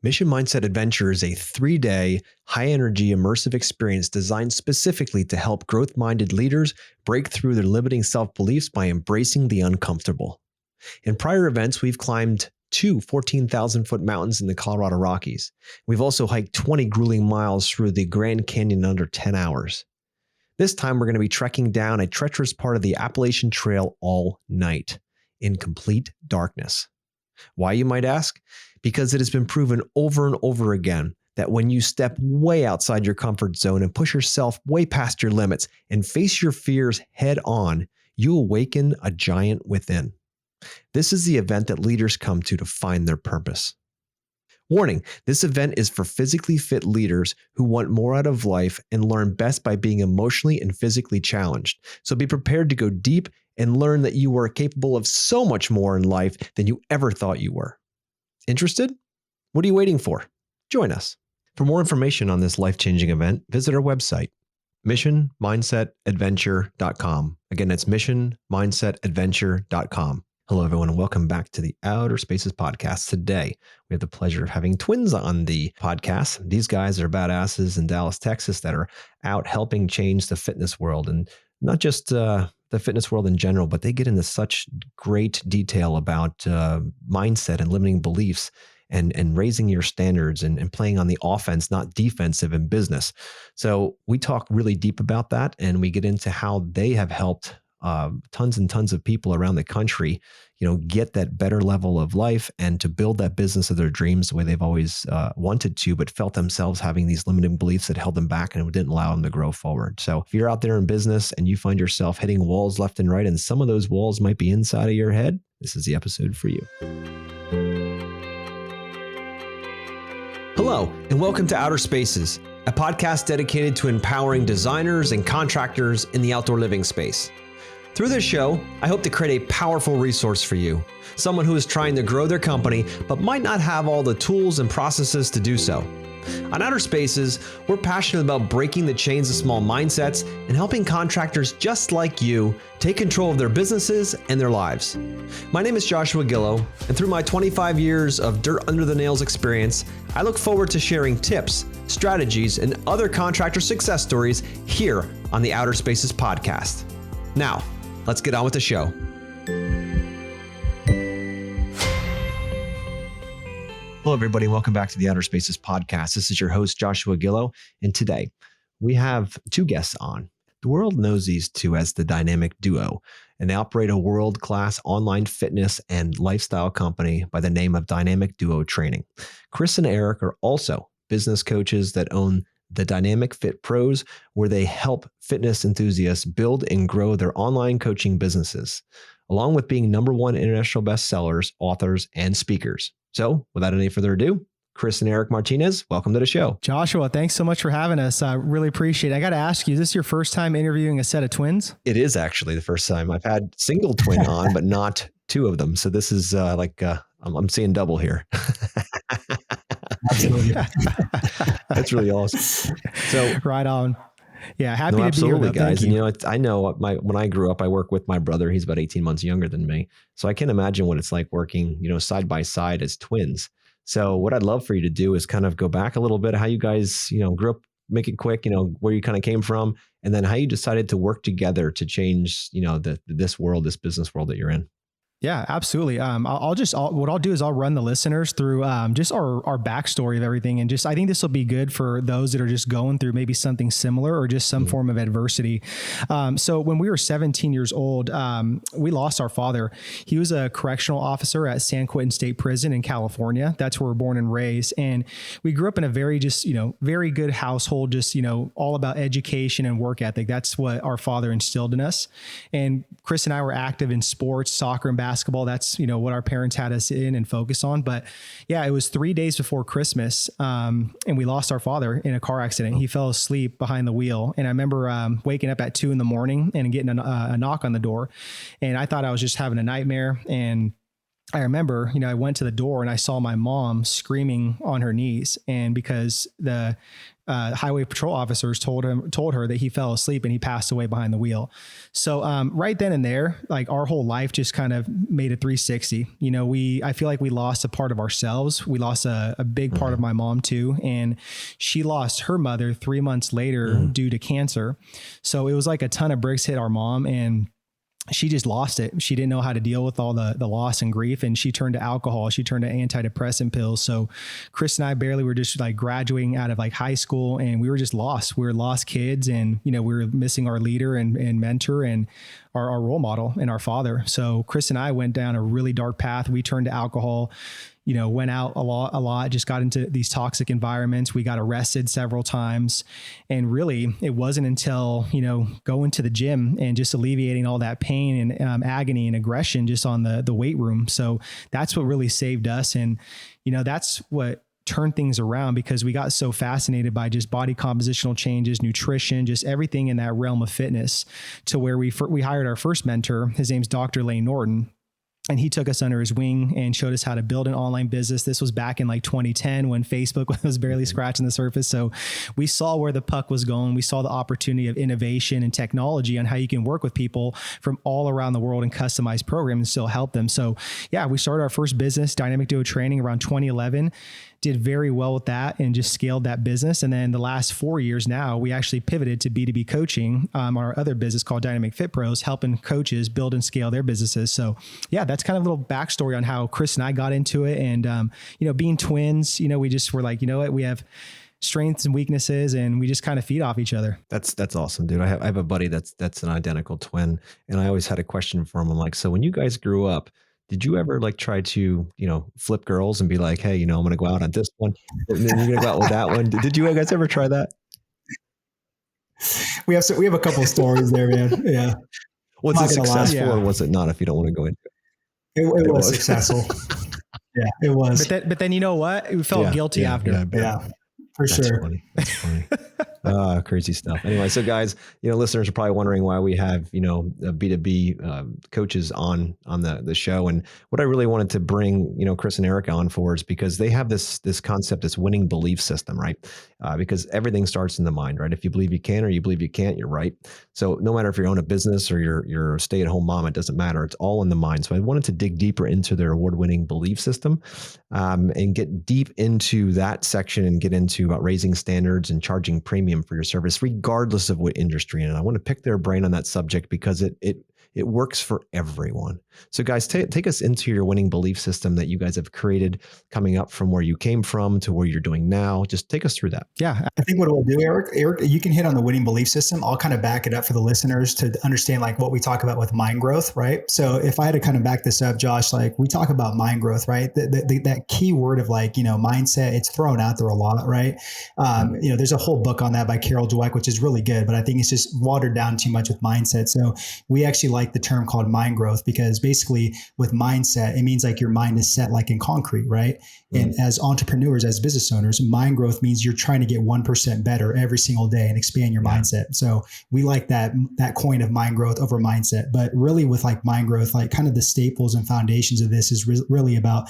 Mission Mindset Adventure is a 3-day, high-energy, immersive experience designed specifically to help growth-minded leaders break through their limiting self-beliefs by embracing the uncomfortable. In prior events, we've climbed 2 14,000-foot mountains in the Colorado Rockies. We've also hiked 20 grueling miles through the Grand Canyon in under 10 hours. This time, we're going to be trekking down a treacherous part of the Appalachian Trail all night in complete darkness. Why, you might ask? Because it has been proven over and over again that when you step way outside your comfort zone and push yourself way past your limits and face your fears head on, you awaken a giant within. This is the event that leaders come to find their purpose. Warning, this event is for physically fit leaders who want more out of life and learn best by being emotionally and physically challenged. So be prepared to go deep and learn that you are capable of so much more in life than you ever thought you were. Interested? What are you waiting for? Join us. For more information on this life-changing event, visit our website, missionmindsetadventure.com. Again, that's missionmindsetadventure.com. Hello, everyone, and welcome back to the Outer Spaces podcast. Today, we have the pleasure of having twins on the podcast. These guys are badasses in Dallas, Texas, that are out helping change the fitness world, and not just the fitness world in general, but they get into such great detail about mindset and limiting beliefs and raising your standards and playing on the offense, not defensive in business. So we talk really deep about that, and we get into how they have helped tons and tons of people around the country, get that better level of life and to build that business of their dreams the way they've always wanted to, but felt themselves having these limiting beliefs that held them back and didn't allow them to grow forward. So if you're out there in business and you find yourself hitting walls left and right, and some of those walls might be inside of your head, this is the episode for you. Hello, and welcome to Outer Spaces, a podcast dedicated to empowering designers and contractors in the outdoor living space. Through this show, I hope to create a powerful resource for you, someone who is trying to grow their company but might not have all the tools and processes to do so. On Outer Spaces, we're passionate about breaking the chains of small mindsets and helping contractors just like you take control of their businesses and their lives. My name is Joshua Gillow, and through my 25 years of dirt under the nails experience, I look forward to sharing tips, strategies, and other contractor success stories here on the Outer Spaces podcast. Now, let's get on with the show. Hello, everybody. Welcome back to the Outer Spaces podcast. This is your host, Joshua Gillow. And today we have two guests on. The world knows these two as the Dynamic Duo, and they operate a world-class online fitness and lifestyle company by the name of Dynamic Duo Training. Chris and Eric are also business coaches that own the Dynamic Fit Pros, where they help fitness enthusiasts build and grow their online coaching businesses, along with being #1 international bestsellers, authors, and speakers. So without any further ado, Chris and Eric Martinez, welcome to the show. Joshua, thanks so much for having us. I really appreciate it. I got to ask you, is this your first time interviewing a set of twins? It is actually the first time. I've had single twin on, but not two of them. So this is I'm seeing double here. Absolutely. That's really awesome. So right on. Yeah, happy to be here, guys. And I know when I grew up, I work with my brother. He's about 18 months younger than me, so I can imagine what it's like working, side by side as twins. So what I'd love for you to do is kind of go back a little bit, how you guys, grew up. Make it quick, where you kind of came from, and then how you decided to work together to change, this business world that you're in. Yeah, absolutely. What I'll do is I'll run the listeners through just our backstory of everything. And I think this will be good for those that are just going through maybe something similar or just some form of adversity. So when we were 17 years old, we lost our father. He was a correctional officer at San Quentin State Prison in California. That's where we're born and raised. And we grew up in a very very good household, all about education and work ethic. That's what our father instilled in us. And Chris and I were active in sports, soccer, and basketball. That's, what our parents had us in and focus on. But yeah, it was 3 days before Christmas. And we lost our father in a car accident. He fell asleep behind the wheel. And I remember waking up at 2 a.m. and getting a knock on the door. And I thought I was just having a nightmare. And I remember, I went to the door and I saw my mom screaming on her knees. And because the highway patrol officers told her that he fell asleep and he passed away behind the wheel. So right then and there, like our whole life just kind of made a 360. I feel like we lost a part of ourselves. We lost a big part of my mom too. And she lost her mother 3 months later due to cancer. So it was like a ton of bricks hit our mom, and she just lost it. She didn't know how to deal with all the loss and grief. And she turned to alcohol. She turned to antidepressant pills. So Chris and I barely were just like graduating out of like high school, and we were just lost. We were lost kids, and, we were missing our leader and mentor and our role model and our father. So Chris and I went down a really dark path. We turned to alcohol, went out a lot, just got into these toxic environments. We got arrested several times. And really, it wasn't until, going to the gym and just alleviating all that pain and agony and aggression just on the weight room. So that's what really saved us. And, that's what turned things around, because we got so fascinated by just body compositional changes, nutrition, just everything in that realm of fitness, to where we hired our first mentor. His name's Dr. Lane Norton. And he took us under his wing and showed us how to build an online business. This was back in like 2010 when Facebook was barely scratching the surface. So we saw where the puck was going. We saw the opportunity of innovation and technology on how you can work with people from all around the world and customize programs and still help them. So yeah, we started our first business, Dynamic Duo Training, around 2011. Did very well with that and just scaled that business. And then the last 4 years now, we actually pivoted to B2B coaching on our other business called Dynamic Fit Pros, helping coaches build and scale their businesses. So yeah, that's kind of a little backstory on how Chris and I got into it. And, being twins, we just were like, what, we have strengths and weaknesses, and we just kind of feed off each other. That's awesome, dude. I have a buddy that's an identical twin. And I always had a question for him. I'm like, so when you guys grew up, did you ever like try to, flip girls and be like, hey, I'm going to go out on this one, and then you're going to go out with that one? Did you guys ever try that? We have a couple of stories there, man. Yeah. Was it successful or was it not, if you don't want to go into it? It was successful. Yeah, it was. But then you know what? We felt guilty after. Yeah, for sure. That's funny. Crazy stuff. Anyway, so guys, listeners are probably wondering why we have, B2B coaches on the show. And what I really wanted to bring, Chris and Erica on for is because they have this concept, this winning belief system, right? Because everything starts in the mind, right? If you believe you can or you believe you can't, you're right. So no matter if you own a business or you're a stay-at-home mom, it doesn't matter. It's all in the mind. So I wanted to dig deeper into their award-winning belief system and get deep into that section and get into about raising standards and charging premium for your service, regardless of what industry. And I want to pick their brain on that subject because it works for everyone. So guys, take us into your winning belief system that you guys have created, coming up from where you came from to where you're doing now. Just take us through that. Yeah. I think what we'll do, Eric, you can hit on the winning belief system. I'll kind of back it up for the listeners to understand like what we talk about with mind growth, right? So if I had to kind of back this up, Josh, like we talk about mind growth, right? That key word of like, mindset, it's thrown out there a lot, right? There's a whole book on that by Carol Dweck, which is really good, but I think it's just watered down too much with mindset. So we actually like the term called mind growth, because basically with mindset, it means like your mind is set like in concrete, right? And as entrepreneurs, as business owners, mind growth means you're trying to get 1% better every single day and expand your mindset. So we like that coin of mind growth over mindset. But really with like mind growth, like kind of the staples and foundations of this is really about,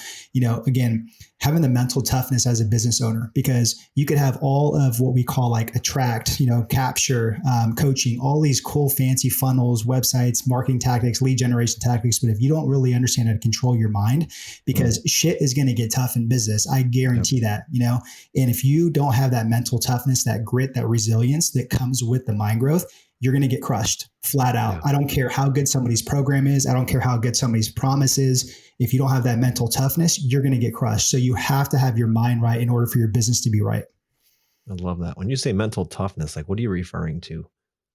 again, having the mental toughness as a business owner, because you could have all of what we call like attract, capture, coaching, all these cool, fancy funnels, websites, marketing tactics, lead generation tactics. But if you don't really understand how to control your mind, because shit is going to get tough in business, I guarantee that, and if you don't have that mental toughness, that grit, that resilience that comes with the mind growth, you're going to get crushed flat out. Yeah. I don't care how good somebody's program is. I don't care how good somebody's promise is. If you don't have that mental toughness, you're going to get crushed. So you have to have your mind right in order for your business to be right. I love that. When you say mental toughness, like what are you referring to?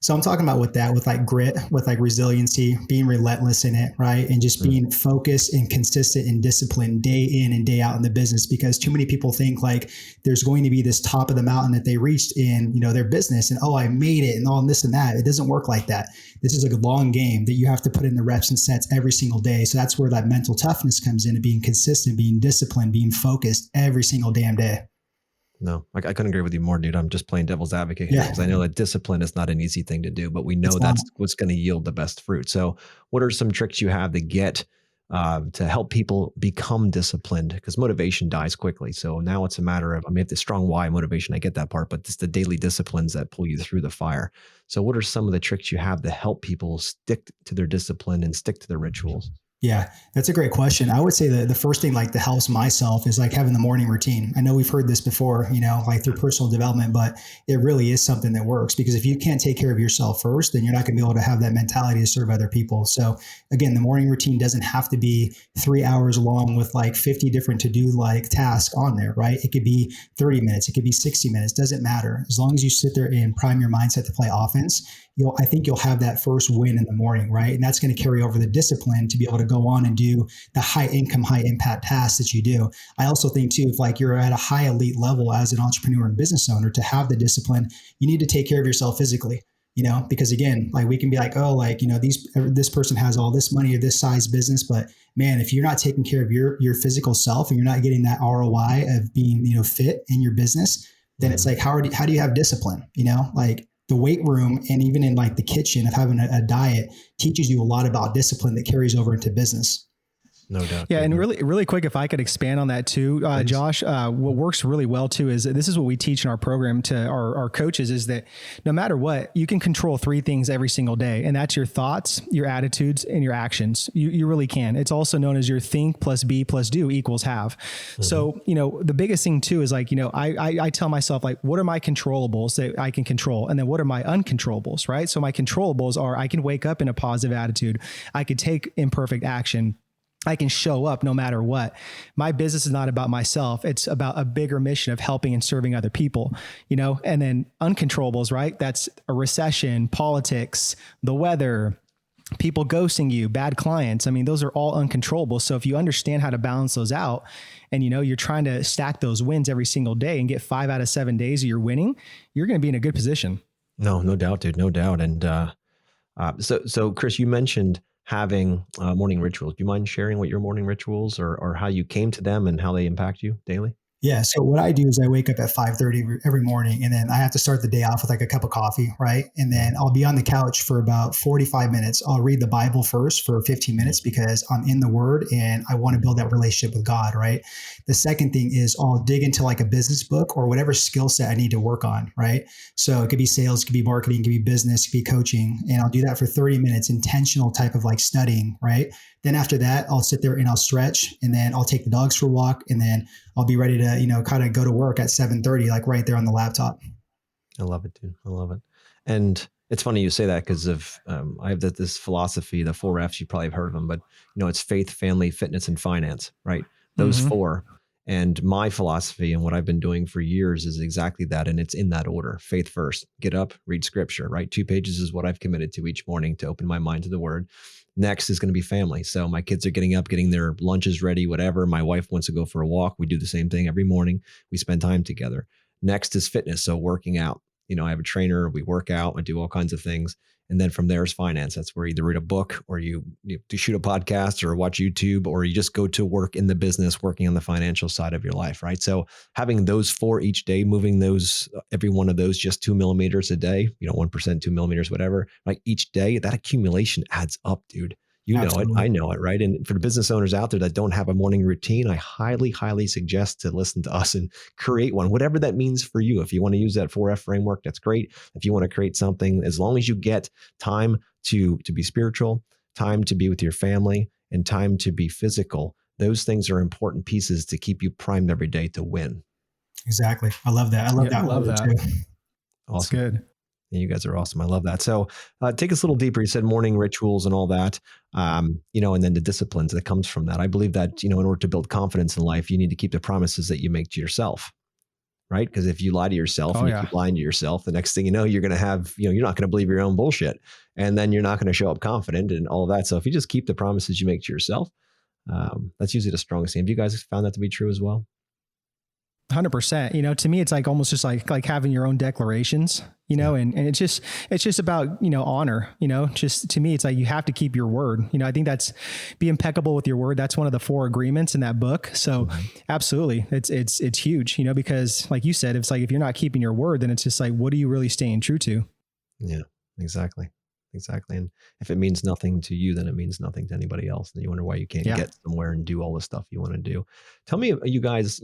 So I'm talking about with like grit, with like resiliency, being relentless in it, right? And just being focused and consistent and disciplined day in and day out in the business, because too many people think like there's going to be this top of the mountain that they reached in, their business and, I made it and all this and that. It doesn't work like that. This is a long game that you have to put in the reps and sets every single day. So that's where that mental toughness comes in, and being consistent, being disciplined, being focused every single damn day. No, I couldn't agree with you more, dude. I'm just playing devil's advocate here because I know that discipline is not an easy thing to do, but we know that's what's going to yield the best fruit. So what are some tricks you have to get to help people become disciplined, because motivation dies quickly. So now it's a matter of, I mean, if the strong why motivation, I get that part, but it's the daily disciplines that pull you through the fire. So what are some of the tricks you have to help people stick to their discipline and stick to their rituals? Yeah, that's a great question. I would say that the first thing like that helps myself is like having the morning routine. I know we've heard this before, like through personal development, but it really is something that works, because if you can't take care of yourself first, then you're not going to be able to have that mentality to serve other people. So again, the morning routine doesn't have to be 3 hours long with like 50 different to-do like tasks on there, right? It could be 30 minutes. It could be 60 minutes. Doesn't matter. As long as you sit there and prime your mindset to play offense, I think you'll have that first win in the morning, right? And that's going to carry over the discipline to be able to go on and do the high income, high impact tasks that you do. I also think too, if like you're at a high elite level as an entrepreneur and business owner, to have the discipline, you need to take care of yourself physically, because again, like we can be like, oh, like, this person has all this money or this size business, but man, if you're not taking care of your physical self and you're not getting that ROI of being, fit in your business, then it's like, how do you have discipline? Like, the weight room and even in like the kitchen of having a diet teaches you a lot about discipline that carries over into business. No doubt. Yeah. And really quick, if I could expand on that too, Josh, what works really well too is this is what we teach in our program to our coaches, is that no matter what, you can control 3 things every single day. And that's your thoughts, your attitudes, and your actions. You really can. It's also known as your think plus be plus do equals have. Mm-hmm. So, the biggest thing too is like, I tell myself, like, what are my controllables that I can control? And then what are my uncontrollables, right? So my controllables are, I can wake up in a positive attitude. I could take imperfect action. I can show up no matter what. My business is not about myself. It's about a bigger mission of helping and serving other people, and then uncontrollables, right? That's a recession, politics, the weather, people ghosting you, bad clients. I mean, those are all uncontrollable. So if you understand how to balance those out and, you're trying to stack those wins every single day and get 5 out of 7 days of you're winning, you're going to be in a good position. No doubt, dude. No doubt. And so Chris, you mentioned having morning rituals. Do you mind sharing what your morning rituals or how you came to them and how they impact you daily? Yeah. So what I do is I wake up at 5:30 every morning, and then I have to start the day off with like a cup of coffee, right? And then I'll be on the couch for about 45 minutes. I'll read the Bible first for 15 minutes because I'm in the Word and I want to build that relationship with God, right? The second thing is I'll dig into like a business book or whatever skill set I need to work on, right? So it could be sales, it could be marketing, it could be business, it could be coaching. And I'll do that for 30 minutes, intentional type of like studying, right? Then after that, I'll sit there and I'll stretch, and then I'll take the dogs for a walk, and then I'll be ready to, kind of go to work at 7:30, like right there on the laptop. I love it, dude. I love it. And it's funny you say that because of, I have this philosophy, the 4 F's, you probably have heard of them, but it's faith, family, fitness, and finance, right? Those 4. And my philosophy and what I've been doing for years is exactly that. And it's in that order. Faith first, get up, read scripture, right? 2 pages is what I've committed to each morning to open my mind to the Word. Next is going to be family. So my kids are getting up, getting their lunches ready, whatever. My wife wants to go for a walk. We do the same thing every morning. We spend time together. Next is fitness. So working out. I have a trainer. We work out. I do all kinds of things. And then from there is finance. That's where you either read a book or you shoot a podcast or watch YouTube, or you just go to work in the business, working on the financial side of your life, right? So having those 4 each day, moving those, every one of those just 2 millimeters a day, 1%, 2 millimeters, whatever, like each day, that accumulation adds up, dude. Absolutely. Know it. I know it, right? And for the business owners out there that don't have a morning routine, I highly, highly suggest to listen to us and create one, whatever that means for you. If you want to use that 4F framework, that's great. If you want to create something, as long as you get time to be spiritual, time to be with your family, and time to be physical, those things are important pieces to keep you primed every day to win. Exactly. I love that. I love that. Too. Awesome. That's good. You guys are awesome. I love that. So take us a little deeper. You said morning rituals and all that, and then the disciplines that comes from that. I believe that, in order to build confidence in life, you need to keep the promises that you make to yourself, right? Because if you lie to yourself and you keep lying to yourself, the next thing you know, you're going to have, you're not going to believe your own bullshit, and then you're not going to show up confident and all of that. So if you just keep the promises you make to yourself, that's usually the strongest thing. Have you guys found that to be true as well? 100%. To me, it's like almost just like having your own declarations, and it's just about, honor, just to me, it's like you have to keep your word. I think that's be impeccable with your word. That's one of the 4 agreements in that book. So absolutely. It's huge, because like you said, it's like, if you're not keeping your word, then it's just like, what are you really staying true to? Yeah, exactly. Exactly. And if it means nothing to you, then it means nothing to anybody else. And you wonder why you can't Yeah. get somewhere and do all the stuff you want to do. Tell me, you guys,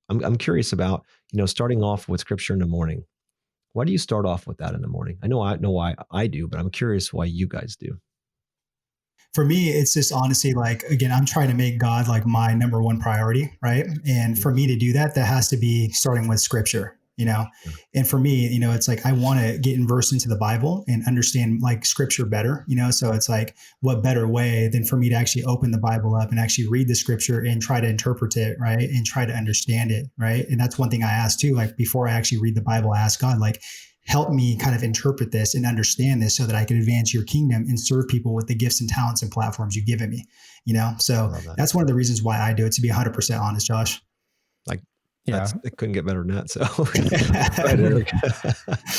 I'm curious about, starting off with scripture in the morning. Why do you start off with that in the morning? I know why I do, but I'm curious why you guys do. For me, it's just honestly like, again, I'm trying to make God like my number one priority, right? And for me to do that, that has to be starting with scripture, you know? Yeah. And for me, it's like I want to get immersed into the Bible and understand like scripture better, So it's like, what better way than for me to actually open the Bible up and actually read the scripture and try to interpret it, right? And try to understand it, right? And that's one thing I ask too, like before I actually read the Bible, I ask God, like, help me kind of interpret this and understand this so that I can advance your kingdom and serve people with the gifts and talents and platforms you've given me, So that's one of the reasons why I do it, to be 100% honest, Josh. Like, Yeah. it couldn't get better than that. So,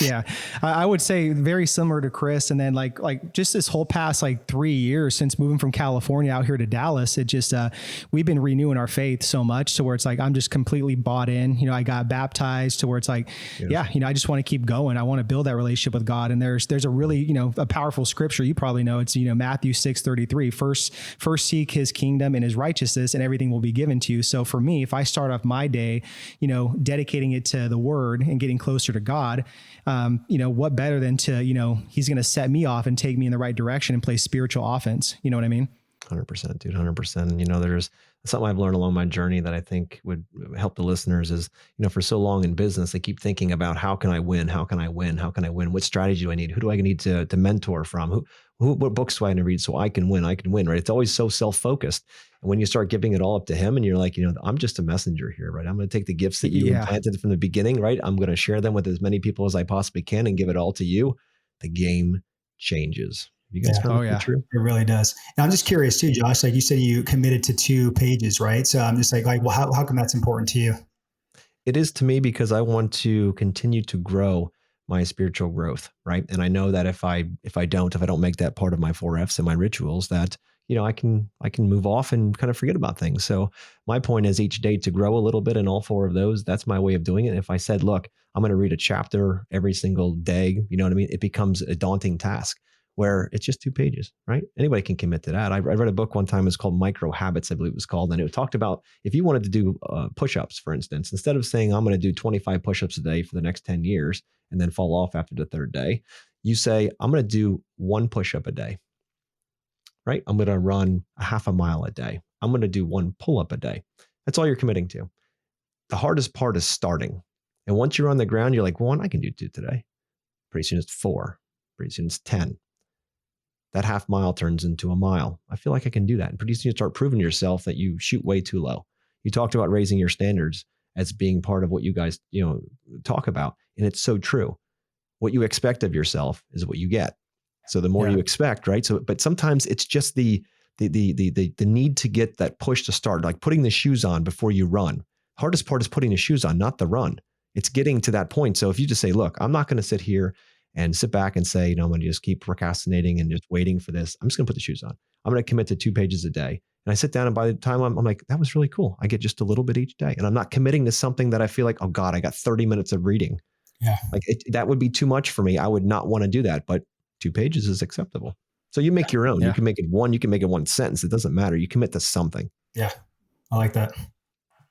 yeah, I would say very similar to Chris. And then like just this whole past like 3 years since moving from California out here to Dallas, it just, we've been renewing our faith so much to where it's like, I'm just completely bought in, I got baptized to where it's like, I just want to keep going. I want to build that relationship with God. And there's a really, a powerful scripture. You probably know it's, Matthew 6:33, first seek his kingdom and his righteousness and everything will be given to you. So for me, if I start off my day, dedicating it to the word and getting closer to God, what better than to, he's going to set me off and take me in the right direction and play spiritual offense. You know what I mean? 100%, dude, 100%. There's something I've learned along my journey that I think would help the listeners is, for so long in business, they keep thinking about how can I win? How can I win? How can I win? What strategy do I need? Who do I need to mentor from? What books do I need to read so I can win? I can win, right? It's always so self-focused. And when you start giving it all up to him and you're like, I'm just a messenger here, right? I'm going to take the gifts that you implanted from the beginning, right? I'm going to share them with as many people as I possibly can and give it all to you. The game changes. You guys found that true? It really does. And I'm just curious too, Josh, like you said, you committed to 2 pages, right? So I'm just like, well, how come that's important to you? It is to me because I want to continue to grow my spiritual growth, right? And I know that if I don't make that part of my 4Fs and my rituals, that I can move off and kind of forget about things. So my point is each day to grow a little bit in all 4 of those. That's my way of doing it. If I said, look, I'm going to read a chapter every single day, you know what I mean? It becomes a daunting task where it's just 2 pages, right? Anybody can commit to that. I read a book one time, it's called Micro Habits, I believe it was called. And it talked about if you wanted to do push-ups, for instance, instead of saying, I'm going to do 25 push-ups a day for the next 10 years and then fall off after the 3rd day, you say, I'm going to do 1 push-up a day, right? I'm going to run a half a mile a day. I'm going to do 1 pull-up a day. That's all you're committing to. The hardest part is starting. And once you're on the ground, you're like, 1, I can do 2 today. Pretty soon it's 4. Pretty soon it's 10. That half mile turns into a mile. I feel like I can do that. And pretty soon you start proving to yourself that you shoot way too low. You talked about raising your standards as being part of what you guys, talk about. And it's so true. What you expect of yourself is what you get. So the more you expect, right? So, but sometimes it's just the need to get that push to start, like putting the shoes on before you run. Hardest part is putting the shoes on, not the run. It's getting to that point. So if you just say, look, I'm not going to sit here and sit back and say, I'm going to just keep procrastinating and just waiting for this. I'm just going to put the shoes on. I'm going to commit to 2 pages a day. And I sit down and by the time I'm like, that was really cool. I get just a little bit each day. And I'm not committing to something that I feel like, oh God, I got 30 minutes of reading. Yeah. Like that would be too much for me. I would not want to do that, but 2 pages is acceptable. So you make your own. You can make it 1, you can make it 1 sentence. It doesn't matter. You commit to something. Yeah. I like that.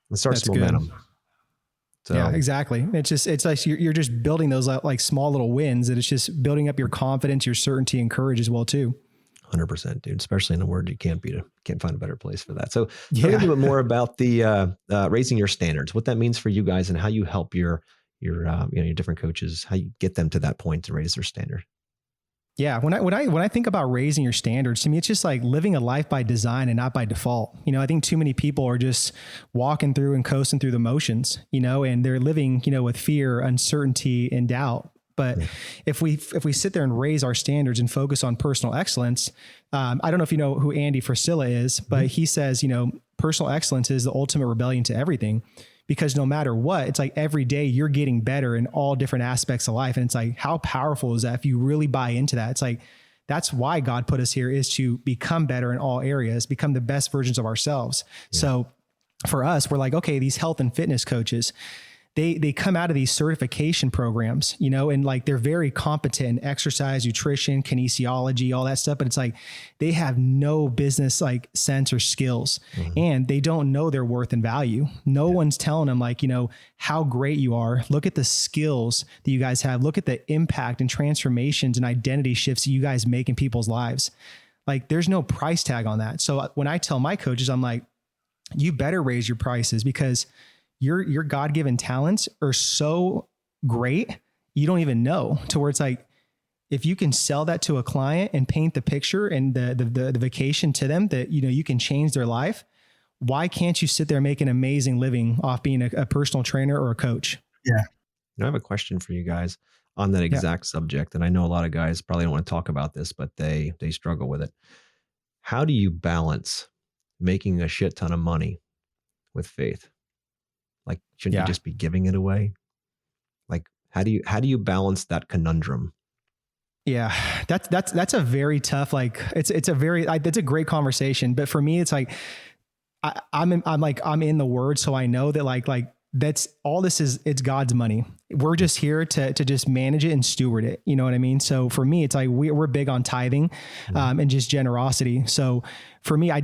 It starts momentum. Good. So, yeah, exactly. It's like you're just building those like small little wins, and it's just building up your confidence, your certainty, and courage as well too. 100%, dude. Especially in a word you can't find a better place for that. So tell me a little bit more about the raising your standards, what that means for you guys, and how you help your different coaches, how you get them to that point to raise their standard. Yeah. When I think about raising your standards, to me, it's just like living a life by design and not by default. I think too many people are just walking through and coasting through the motions, and they're living, with fear, uncertainty, and doubt. But if we sit there and raise our standards and focus on personal excellence, I don't know if you know who Andy Frisella is, but he says, personal excellence is the ultimate rebellion to everything. Because no matter what, it's like every day you're getting better in all different aspects of life. And it's like, how powerful is that if you really buy into that? It's like, that's why God put us here, is to become better in all areas, become the best versions of ourselves. Yeah. So for us, we're like, okay, these health and fitness coaches, they come out of these certification programs, you know, and like they're very competent in exercise, nutrition, kinesiology, all that stuff. But it's like they have no business like sense or skills, and they don't know their worth and value. No one's telling them like, you know, how great you are. Look at the skills that you guys have. Look at the impact and transformations and identity shifts that you guys make in people's lives. Like there's no price tag on that. So when I tell my coaches, I'm like, you better raise your prices because your God-given talents are so great. You don't even know, to where it's like, if you can sell that to a client and paint the picture and the vacation to them that, you know, you can change their life. Why can't you sit there and make an amazing living off being a personal trainer or a coach? Yeah. I have a question for you guys on that exact subject. And I know a lot of guys probably don't want to talk about this, but they struggle with it. How do you balance making a shit ton of money with faith? Like, shouldn't you just be giving it away? Like, how do you balance that conundrum? Yeah, that's a very tough, like it's a great conversation. But for me, it's like, I'm in the word. So I know that like that's all this is. It's God's money. We're just here to just manage it and steward it. You know what I mean? So for me, it's like, we're big on tithing, and just generosity. So for me, I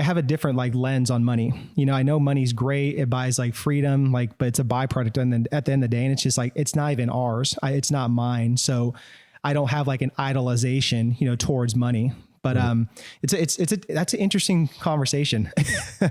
have a different like lens on money. You know, I know money's great. It buys like freedom, like, but it's a byproduct. And then at the end of the day, and it's just like, it's not even ours. It's not mine. So I don't have like an idolization, you know, towards money. But that's an interesting conversation.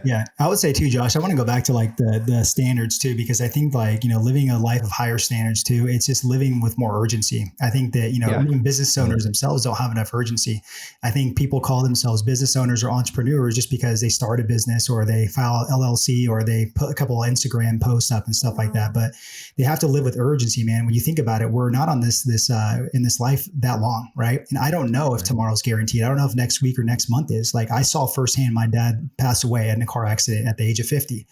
Yeah, I would say too, Josh, I want to go back to like the standards too, because I think like, you know, living a life of higher standards too, it's just living with more urgency. I think that, you know, even business owners themselves don't have enough urgency. I think people call themselves business owners or entrepreneurs just because they start a business or they file LLC or they put a couple of Instagram posts up and stuff like that. But they have to live with urgency, man. When you think about it, we're not on this in this life that long, right? And I don't know if tomorrow's guaranteed. I don't know if next week or next month is. Like, I saw firsthand my dad pass away in a car accident at the age of 50.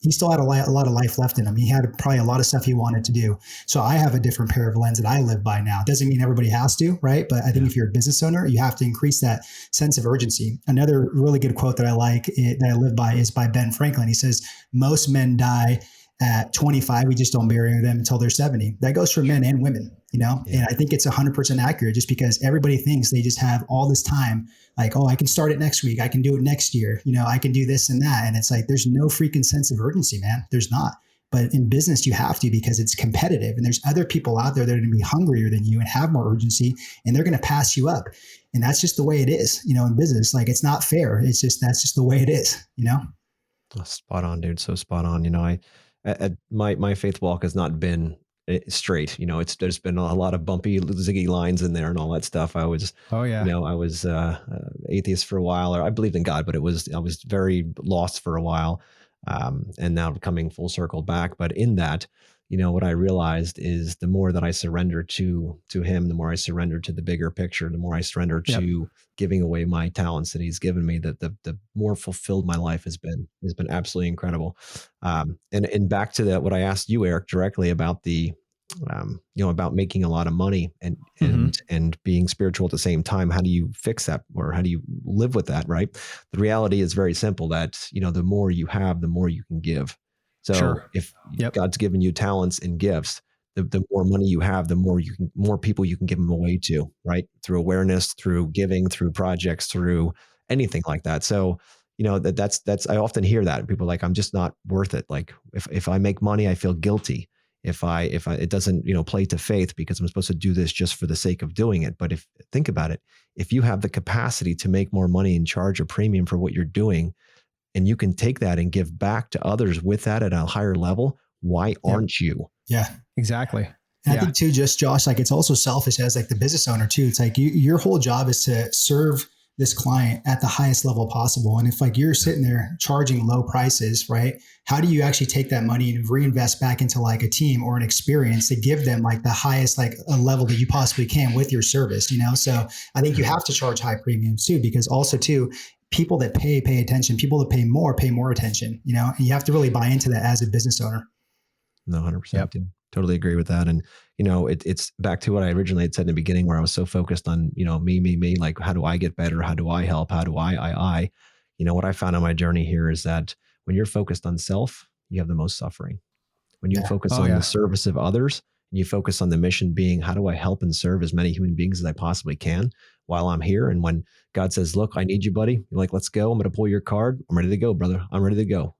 He still had a lot of life left in him. He had probably a lot of stuff he wanted to do. So I have a different pair of lens that I live by now. Doesn't mean everybody has to, right? But I think if you're a business owner, you have to increase that sense of urgency. Another really good quote that I like that I live by is by Ben Franklin. He says, most men die at 25, we just don't bury them until they're 70. That goes for men and women, you know? And I think it's 100% accurate, just because everybody thinks they just have all this time. Like, oh, I can start it next week. I can do it next year. You know, I can do this and that. And it's like, there's no freaking sense of urgency, man. There's not. But in business, you have to, because it's competitive and there's other people out there that are going to be hungrier than you and have more urgency, and they're going to pass you up. And that's just the way it is, you know, in business. Like, it's not fair. It's just, that's just the way it is, you know? Oh, spot on, dude. So spot on. You know, my faith walk has not been straight. You know, there's been a lot of bumpy, ziggy lines in there and all that stuff. I was, you know, I was atheist for a while, or I believed in God, but I was very lost for a while, and now coming full circle back. But in that, you know, what I realized is the more that I surrender to him, the more I surrender to the bigger picture, the more I surrender to giving away my talents that he's given me, that the more fulfilled my life has been absolutely incredible. And back to that, what I asked you, Eric, directly about the, you know, about making a lot of money and being spiritual at the same time. How do you fix that, or how do you live with that? Right. The reality is very simple, that, you know, the more you have, the more you can give. So if God's given you talents and gifts, the more money you have, the more people you can give them away to, right? Through awareness, through giving, through projects, through anything like that. So, you know, that's, I often hear that people are like, I'm just not worth it. Like, if I make money, I feel guilty. If it doesn't, you know, play to faith, because I'm supposed to do this just for the sake of doing it. But think about it, if you have the capacity to make more money and charge a premium for what you're doing, and you can take that and give back to others with that at a higher level, why aren't you? Yeah, exactly. And I think too, just Josh, like, it's also selfish as like the business owner too. It's like your whole job is to serve this client at the highest level possible. And if like you're sitting there charging low prices, right? How do you actually take that money and reinvest back into like a team or an experience to give them like the highest, like a level that you possibly can with your service, you know? So I think you have to charge high premiums too, because also too, people that pay attention, people that pay more attention, you know, and you have to really buy into that as a business owner. No, 100%. Dude. Totally agree with that. And, you know, it's back to what I originally had said in the beginning, where I was so focused on, you know, me, like, how do I get better? How do I help? How do I, you know, what I found on my journey here is that when you're focused on self, you have the most suffering. When you Yeah. focus Oh on yeah. the service of others and you focus on the mission being, how do I help and serve as many human beings as I possibly can while I'm here? And when God says, look, I need you, buddy. You're like, let's go. I'm going to pull your card. I'm ready to go, brother. I'm ready to go.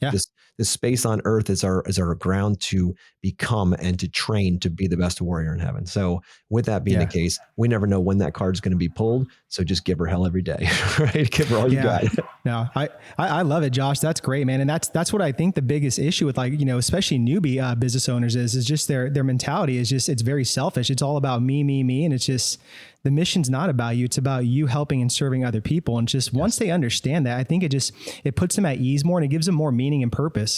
Yeah. This space on earth is our ground to become and to train to be the best warrior in heaven. So with that being the Yeah. case, we never know when that card's going to be pulled. So just give her hell every day, right? Give her all you Yeah. got. No, I love it, Josh. That's great, man. And that's what I think the biggest issue with, like, especially newbie business owners is just their mentality is just, it's very selfish. It's all about me. And it's just, the mission's not about you. It's about you helping and serving other people. And just once they understand that, I think it puts them at ease more and it gives them more meaning and purpose.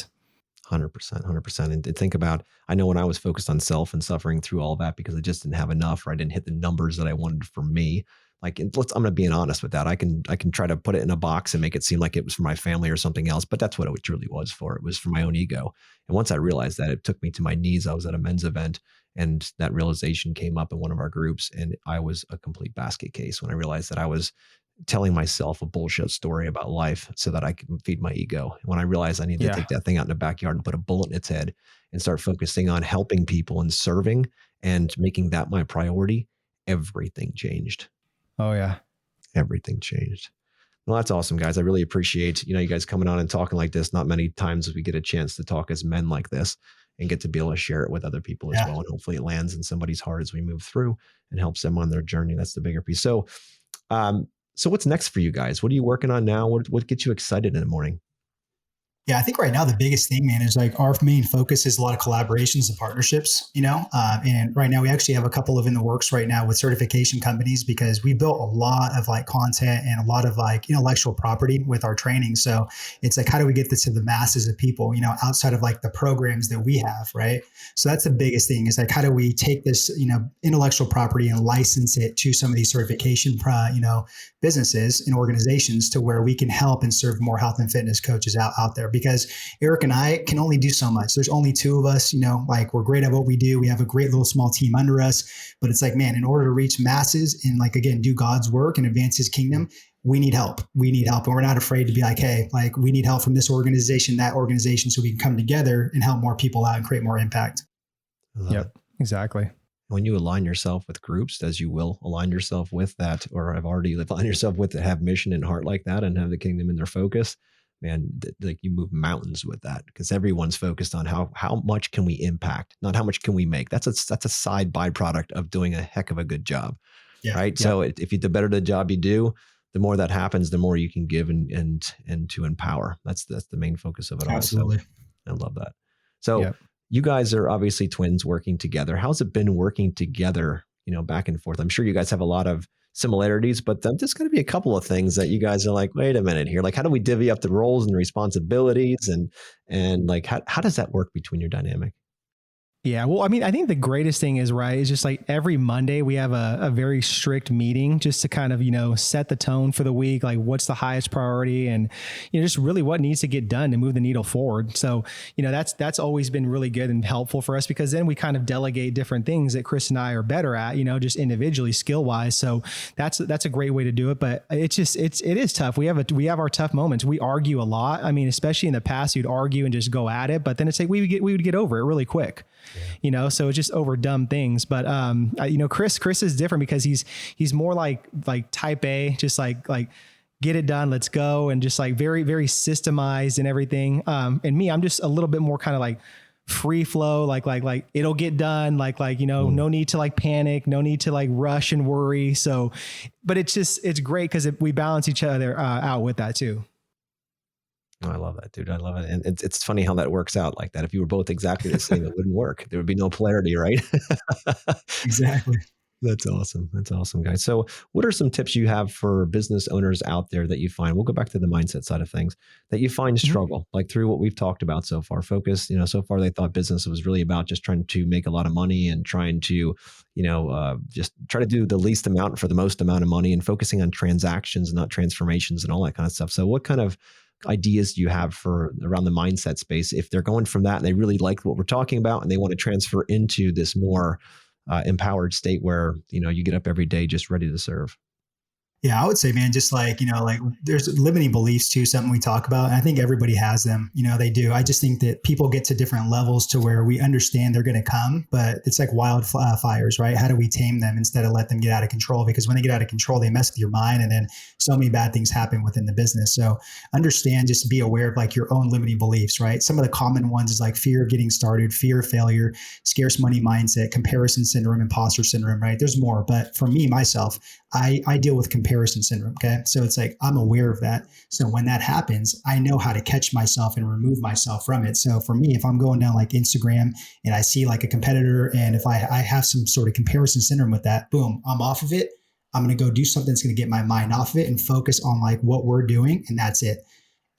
100%. And think about, I know when I was focused on self and suffering through all that because I just didn't have enough, or I didn't hit the numbers that I wanted for me. Like, I'm going to be honest with that. I can try to put it in a box and make it seem like it was for my family or something else, but that's what it truly was for. It was for my own ego. And once I realized that, it took me to my knees. I was at a men's event and that realization came up in one of our groups, and I was a complete basket case when I realized that I was telling myself a bullshit story about life so that I could feed my ego. And when I realized I needed to take that thing out in the backyard and put a bullet in its head and start focusing on helping people and serving and making that my priority, everything changed. Oh yeah. Everything changed. Well, that's awesome, guys. I really appreciate, you guys coming on and talking like this. Not many times we get a chance to talk as men like this and get to be able to share it with other people as well. And hopefully it lands in somebody's heart as we move through and helps them on their journey. That's the bigger piece. So, so what's next for you guys? What are you working on now? What gets you excited in the morning? Yeah, I think right now the biggest thing, man, is like our main focus is a lot of collaborations and partnerships, and right now we actually have a couple of in the works right now with certification companies because we built a lot of like content and a lot of like intellectual property with our training. So it's like, how do we get this to the masses of people, outside of like the programs that we have, right? So that's the biggest thing is like, how do we take this, intellectual property and license it to some of these certification, businesses and organizations to where we can help and serve more health and fitness coaches out there. Because Eric and I can only do so much. There's only two of us, like we're great at what we do. We have a great little small team under us, but it's like, man, in order to reach masses and like, again, do God's work and advance his kingdom, we need help. And we're not afraid to be like, hey, like we need help from this organization, that organization, so we can come together and help more people out and create more impact. Yep, exactly. When you align yourself with groups, as you will align yourself with that, or have already aligned yourself with that have mission and heart like that and have the kingdom in their focus, man, like you move mountains with that because everyone's focused on how much can we impact, not how much can we make. That's a side byproduct of doing a heck of a good job, right? Yeah. So if you the better the job you do, the more that happens, the more you can give and to empower. That's the main focus of it all. Absolutely. So I love that. So you guys are obviously twins working together. How's it been working together, back and forth? I'm sure you guys have a lot of similarities, but there's going to be a couple of things that you guys are like, wait a minute here. Like, how do we divvy up the roles and responsibilities and like, how does that work between your dynamic? Yeah. Well, I mean, I think the greatest thing is just like every Monday we have a very strict meeting just to kind of, set the tone for the week. Like what's the highest priority and, just really what needs to get done to move the needle forward. So, that's always been really good and helpful for us because then we kind of delegate different things that Chris and I are better at, just individually skill wise. So that's a great way to do it. But it is tough. We have our tough moments. We argue a lot. I mean, especially in the past, you'd argue and just go at it, but then it's like we would get over it really quick. So it's just over dumb things. But, Chris is different because he's more like type A, just like get it done. Let's go. And just like very, very systemized and everything. And me, I'm just a little bit more kind of like free flow, like it'll get done. No need to like panic, no need to like rush and worry. So, but it's great because we balance each other out with that too. Oh, I love that, dude. I love it. And it's funny how that works out like that. If you were both exactly the same, it wouldn't work. There would be no polarity, right? Exactly. That's awesome. That's awesome, guys. So what are some tips you have for business owners out there that you find, we'll go back to the mindset side of things, that you find struggle, like through what we've talked about so far? Focus, so far they thought business was really about just trying to make a lot of money and trying to, just try to do the least amount for the most amount of money and focusing on transactions, not transformations and all that kind of stuff. So what kind of ideas do you have for around the mindset space if they're going from that and they really like what we're talking about and they want to transfer into this more empowered state where you get up every day just ready to serve? Yeah, I would say, man, just like, like there's limiting beliefs too, something we talk about. And I think everybody has them, they do. I just think that people get to different levels to where we understand they're going to come, but it's like wildfires, right? How do we tame them instead of let them get out of control? Because when they get out of control, they mess with your mind, and then so many bad things happen within the business. So understand, just be aware of like your own limiting beliefs, right? Some of the common ones is like fear of getting started, fear of failure, scarce money mindset, comparison syndrome, imposter syndrome, right? There's more. But for me, myself, I deal with comparison syndrome. Okay. So it's like, I'm aware of that. So when that happens, I know how to catch myself and remove myself from it. So for me, if I'm going down like Instagram and I see like a competitor, and if I have some sort of comparison syndrome with that, boom, I'm off of it. I'm going to go do something that's going to get my mind off of it and focus on like what we're doing. And that's it.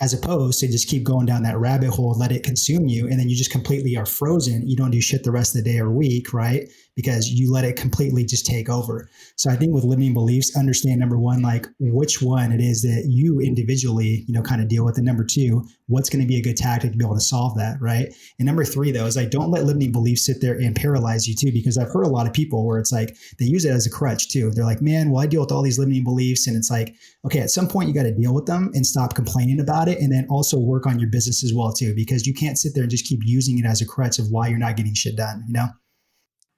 As opposed to just keep going down that rabbit hole, let it consume you. And then you just completely are frozen. You don't do shit the rest of the day or week, right? Because you let it completely just take over. So I think with limiting beliefs, understand number one, like which one it is that you individually, kind of deal with. And number two, what's going to be a good tactic to be able to solve that, right? And number three, though, is like don't let limiting beliefs sit there and paralyze you too, because I've heard a lot of people where it's like they use it as a crutch too. They're like, man, well, I deal with all these limiting beliefs. And it's like, okay, at some point you got to deal with them and stop complaining about it. And then also work on your business as well too, because you can't sit there and just keep using it as a crutch of why you're not getting shit done,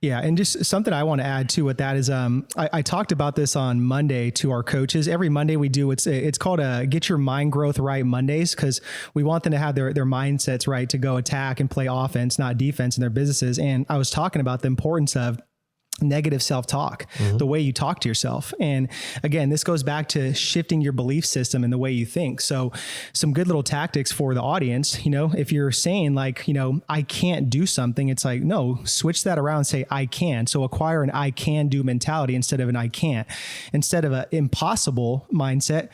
Yeah. And just something I want to add to with that is, I talked about this on Monday to our coaches. Every Monday we do, it's called Get Your Mind Growth Right Mondays, because we want them to have their mindsets right to go attack and play offense, not defense in their businesses. And I was talking about the importance of negative self-talk, the way you talk to yourself. And again, this goes back to shifting your belief system and the way you think. So some good little tactics for the audience, if you're saying like, I can't do something, it's like, no, switch that around and say, I can. So acquire an I can do mentality instead of an I can't. Instead of an impossible mindset,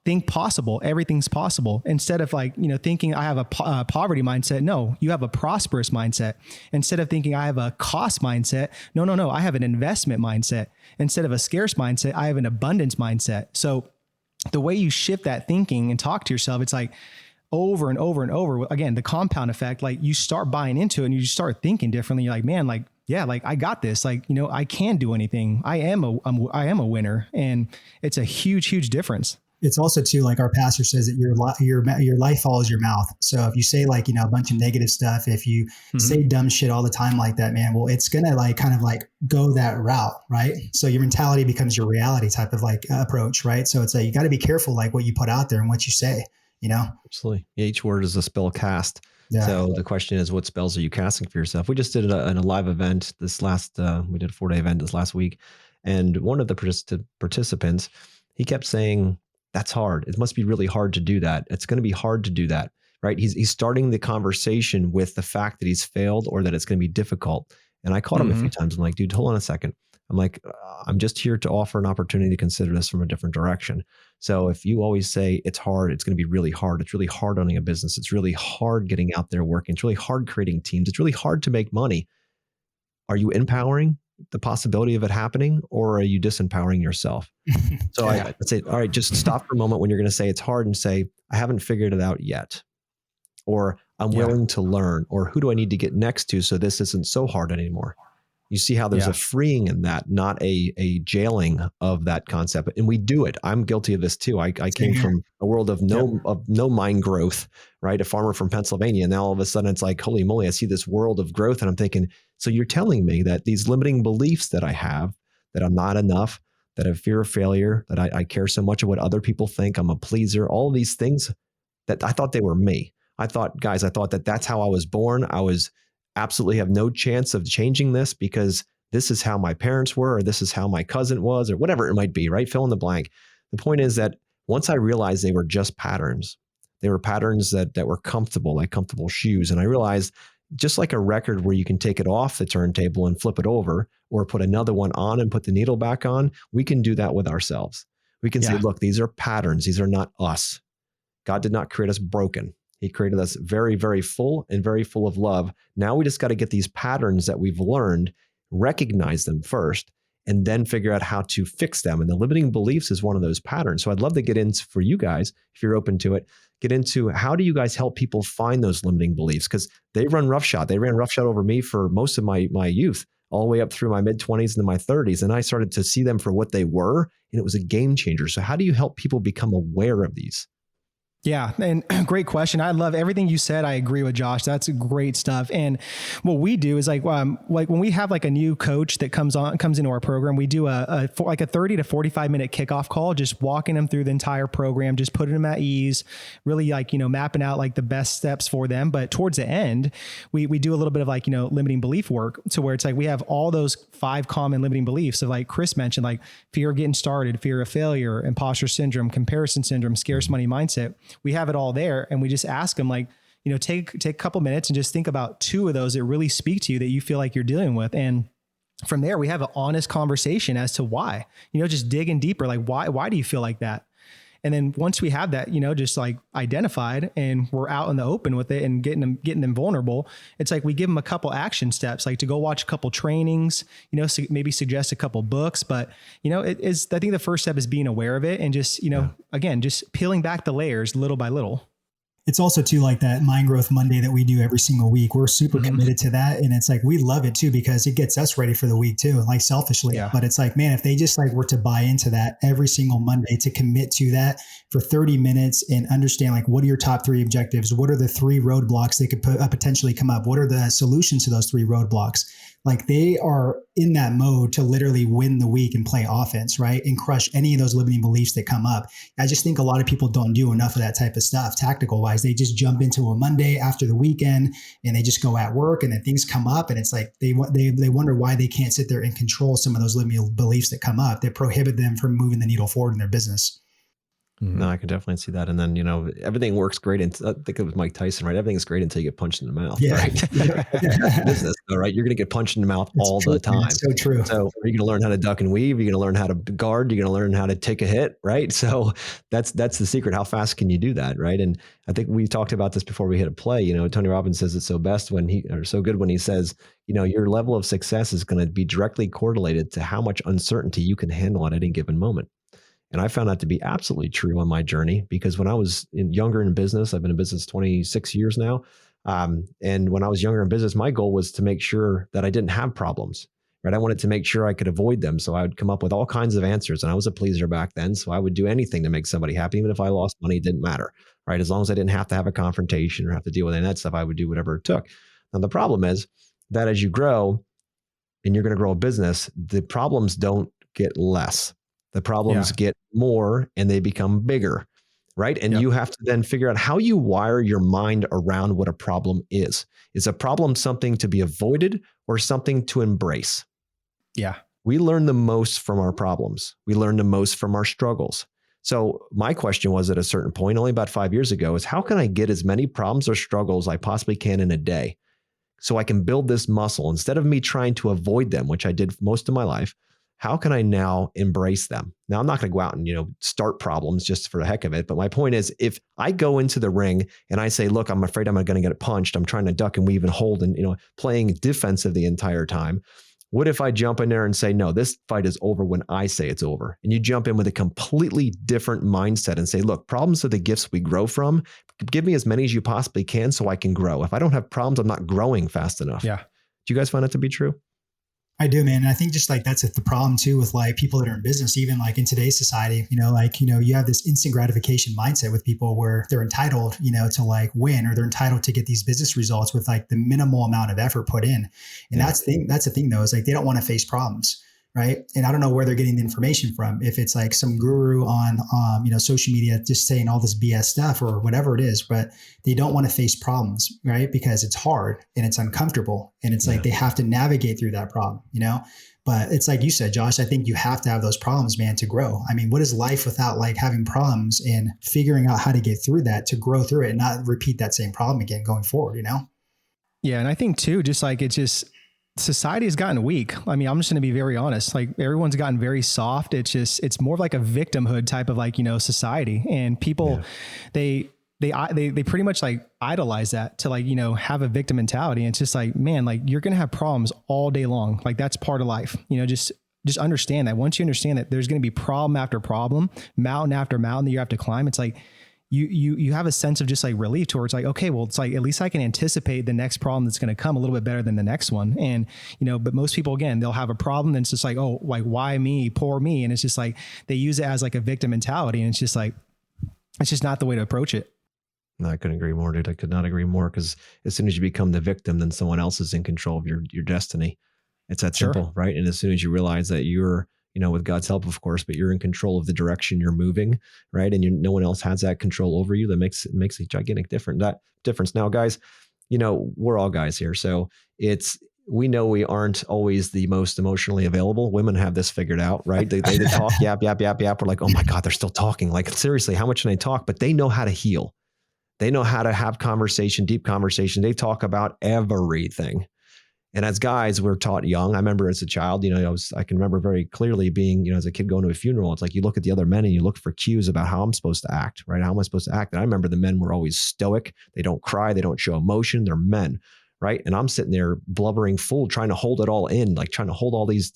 think possible. Everything's possible. Instead of like, thinking I have a poverty mindset. No, you have a prosperous mindset. Instead of thinking I have a cost mindset. No, I have an investment mindset. Instead of a scarce mindset, I have an abundance mindset. So the way you shift that thinking and talk to yourself, it's like over and over and over. Again, the compound effect, like you start buying into it and you just start thinking differently. You're like, man, like, yeah, like I got this, like, I can do anything. I am a winner. And it's a huge, huge difference. It's also too, like our pastor says, that your life follows your mouth. So if you say like, a bunch of negative stuff, if you say dumb shit all the time like that, man, well, it's going to like kind of like go that route. Right. So your mentality becomes your reality type of like approach. Right. So it's like, you got to be careful, like what you put out there and what you say, Absolutely. Yeah, each word is a spell cast. Yeah. So the question is, what spells are you casting for yourself? We just did a live event we did a 4-day event this last week. And one of the participants, he kept saying, that's hard. It must be really hard to do that. It's going to be hard to do that, right? He's starting the conversation with the fact that he's failed or that it's going to be difficult. And I caught him a few times. I'm like, dude, hold on a second. I'm like, I'm just here to offer an opportunity to consider this from a different direction. So if you always say it's hard, it's going to be really hard. It's really hard owning a business. It's really hard getting out there working. It's really hard creating teams. It's really hard to make money. Are you empowering the possibility of it happening, or are you disempowering yourself? So I'd say, all right, just stop for a moment when you're going to say it's hard and say, I haven't figured it out yet, or I'm willing to learn, or who do I need to get next to so this isn't so hard anymore? You see how there's a freeing in that, not a jailing of that concept. And we do it. I'm guilty of this too. I came from a world of no mind growth, right? A farmer from Pennsylvania. And now all of a sudden it's like, holy moly, I see this world of growth. And I'm thinking, so you're telling me that these limiting beliefs that I have, that I'm not enough, that I have fear of failure, that I care so much of what other people think, I'm a pleaser, all of these things that I thought they were me. I thought that that's how I was born. I was absolutely have no chance of changing this because this is how my parents were, or this is how my cousin was, or whatever it might be, right? Fill in the blank. The point is that once I realized they were just patterns, they were patterns that were comfortable, like comfortable shoes. And I realized just like a record where you can take it off the turntable and flip it over, or put another one on and put the needle back on, we can do that with ourselves. We can say, look, these are patterns. These are not us. God did not create us broken. He created us very, very full and very full of love. Now we just got to get these patterns that we've learned, recognize them first, and then figure out how to fix them. And the limiting beliefs is one of those patterns. So I'd love to get into, for you guys, if you're open to it, get into how do you guys help people find those limiting beliefs? Because they run roughshod. They ran roughshod over me for most of my youth. all the way up through my mid-20s and my 30s. And I started to see them for what they were, and it was a game changer. So how do you help people become aware of these? Yeah. And great question. I love everything you said. I agree with Josh. That's great stuff. And what we do is like when we have like a new coach that comes into our program, we do a 30 to 45 minute kickoff call, just walking them through the entire program, just putting them at ease, really like, mapping out like the best steps for them. But towards the end, we do a little bit of like, limiting belief work to where it's like, we have all those 5 common limiting beliefs of like Chris mentioned, like fear of getting started, fear of failure, imposter syndrome, comparison syndrome, scarce money mindset. We have it all there. And we just ask them like, take a couple minutes and just think about 2 of those that really speak to you that you feel like you're dealing with. And from there, we have an honest conversation as to why, just digging deeper, like why do you feel like that? And then once we have that, just like identified and we're out in the open with it and getting them vulnerable, it's like we give them a couple action steps, like to go watch a couple trainings, maybe suggest a couple books. But, it is, I think the first step is being aware of it and just, again, just peeling back the layers little by little. It's also too like that Mind Growth Monday that we do every single week. We're super committed to that. And it's like, we love it too, because it gets us ready for the week too, like selfishly. Yeah. But it's like, man, if they just like were to buy into that every single Monday, to commit to that for 30 minutes and understand like, what are your top 3 objectives? What are the 3 roadblocks that could potentially come up? What are the solutions to those 3 roadblocks? Like they are in that mode to literally win the week and play offense, right? And crush any of those limiting beliefs that come up. I just think a lot of people don't do enough of that type of stuff, tactical wise. They just jump into a Monday after the weekend and they just go at work, and then things come up, and it's like they wonder why they can't sit there and control some of those limiting beliefs that come up that prohibit them from moving the needle forward in their business. No, I can definitely see that. And then, everything works great. And I think it was Mike Tyson, right? Everything's great until you get punched in the mouth. Yeah. Right? Business, all right. You're going to get punched in the mouth all the time. It's so true. So are you going to learn how to duck and weave? You're going to learn how to guard. You're going to learn how to take a hit, right? So that's the secret. How fast can you do that, right? And I think we talked about this before we hit a play. Tony Robbins says it's so good when he says, your level of success is going to be directly correlated to how much uncertainty you can handle at any given moment. And I found that to be absolutely true on my journey, because when I was younger in business, I've been in business 26 years now. And when I was younger in business, my goal was to make sure that I didn't have problems, right? I wanted to make sure I could avoid them. So I would come up with all kinds of answers. And I was a pleaser back then. So I would do anything to make somebody happy. Even if I lost money, it didn't matter, right? As long as I didn't have to have a confrontation or have to deal with any of that stuff, I would do whatever it took. Now, the problem is that as you grow and you're going to grow a business, the problems don't get less. The problems get more and they become bigger, right? And you have to then figure out how you wire your mind around what a problem is. Is a problem something to be avoided or something to embrace? Yeah. We learn the most from our problems. We learn the most from our struggles. So my question was at a certain point, only about 5 years ago, is how can I get as many problems or struggles I possibly can in a day so I can build this muscle instead of me trying to avoid them, which I did most of my life. How can I now embrace them? Now, I'm not going to go out and, start problems just for the heck of it. But my point is, if I go into the ring and I say, look, I'm afraid I'm going to get punched. I'm trying to duck and weave and hold and, playing defensive the entire time. What if I jump in there and say, no, this fight is over when I say it's over? And you jump in with a completely different mindset and say, look, problems are the gifts we grow from. Give me as many as you possibly can so I can grow. If I don't have problems, I'm not growing fast enough. Yeah. Do you guys find that to be true? I do, man. And I think just like that's the problem too with like people that are in business, even like in today's society, you have this instant gratification mindset with people where they're entitled, to like win, or they're entitled to get these business results with like the minimal amount of effort put in. And that's the thing though, is like they don't want to face problems. Right. And I don't know where they're getting the information from. If it's like some guru on, social media, just saying all this BS stuff or whatever it is, but they don't want to face problems, right? Because it's hard and it's uncomfortable. And it's like they have to navigate through that problem, But it's like you said, Josh, I think you have to have those problems, man, to grow. I mean, what is life without like having problems and figuring out how to get through that, to grow through it and not repeat that same problem again going forward, Yeah. And I think too, just like society has gotten weak. I mean, I'm just going to be very honest. Like everyone's gotten very soft. It's more of like a victimhood type of like, society, and people, they pretty much like idolize that to like, have a victim mentality. And it's just like, man, like you're going to have problems all day long. Like that's part of life, just understand that. Once you understand that there's going to be problem after problem, mountain after mountain that you have to climb, it's like, you have a sense of just like relief towards like, okay, well, it's like, at least I can anticipate the next problem that's going to come a little bit better than the next one. And, but most people, again, they'll have a problem and it's just like, oh, like, why me, poor me? And it's just like, they use it as like a victim mentality. And it's just like, it's just not the way to approach it. No, I couldn't agree more, dude. I could not agree more, because as soon as you become the victim, then someone else is in control of your destiny. It's that simple, right? And as soon as you realize that you're, with God's help, of course, but you're in control of the direction you're moving, right? And no one else has that control over you. That makes a gigantic difference. Now, guys, we're all guys here, so we know we aren't always the most emotionally available. Women have this figured out, right? They talk, yap. We're like, oh my God, they're still talking. Like, seriously, how much can they talk? But they know how to heal. They know how to have conversation, deep conversation. They talk about everything. And as guys, we're taught young. I remember as a child, I can remember very clearly being, as a kid going to a funeral. It's like you look at the other men and you look for cues about how I'm supposed to act, right? How am I supposed to act? And I remember the men were always stoic. They don't cry. They don't show emotion. They're men, right? And I'm sitting there blubbering fool, trying to hold it all in, like trying to hold all these